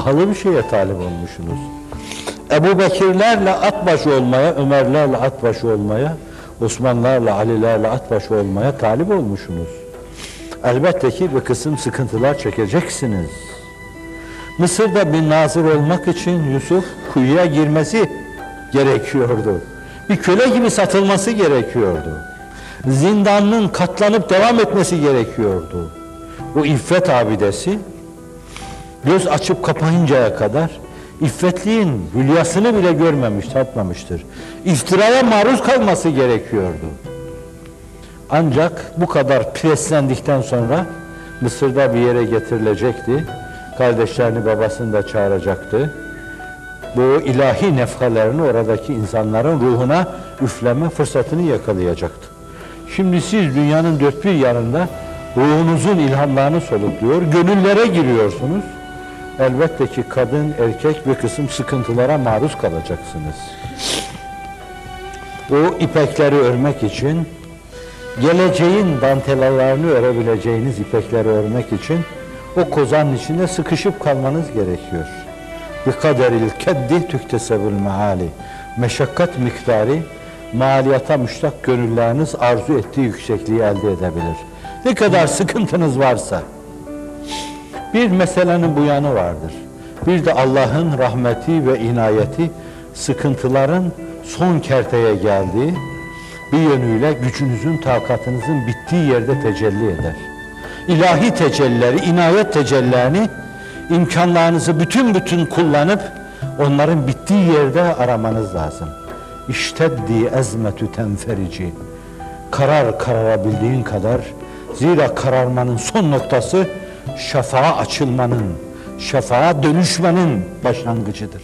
Halı bir şeye talip olmuşsunuz. Ebu Bekirlerle at başı olmaya, Ömerlerle at başı olmaya, Osmanlarla, Alilerle at başı olmaya talip olmuşsunuz. Elbette ki bir kısım sıkıntılar çekeceksiniz. Mısır'da bir nazır olmak için Yusuf kuyuya girmesi gerekiyordu. Bir köle gibi satılması gerekiyordu. Zindanın katlanıp devam etmesi gerekiyordu. O iffet abidesi göz açıp kapayıncaya kadar iffetliğin hülyasını bile görmemiş, tatmamıştır. İftiraya maruz kalması gerekiyordu. Ancak bu kadar preslendikten sonra Mısır'da bir yere getirilecekti. Kardeşlerini, babasını da çağıracaktı. Bu ilahi nefhalerini oradaki insanların ruhuna üfleme fırsatını yakalayacaktı. Şimdi siz dünyanın dört bir yanında ruhunuzun ilhamlarını solukluyor, gönüllere giriyorsunuz. Elbette ki kadın, erkek bir kısım sıkıntılara maruz kalacaksınız. O ipekleri örmek için, geleceğin dantelalarını örebileceğiniz ipekleri örmek için o kozanın içinde sıkışıp kalmanız gerekiyor. Bi kaderil keddi tüktesebül meali. Meşakkat miktarı maliyata müştak gönülleriniz arzu ettiği yüksekliği elde edebilir. Ne kadar sıkıntınız varsa. Bir meselenin bu yanı vardır. Bir de Allah'ın rahmeti ve inayeti sıkıntıların son kerteye geldiği, bir yönüyle gücünüzün, takatınızın bittiği yerde tecelli eder. İlahi tecellileri, inayet tecellilerini, imkanlarınızı bütün kullanıp onların bittiği yerde aramanız lazım. İşteddi ezmetü tenferici. Kararabildiğin kadar, zira kararmanın son noktası şafağa açılmanın, şafağa dönüşmenin başlangıcıdır.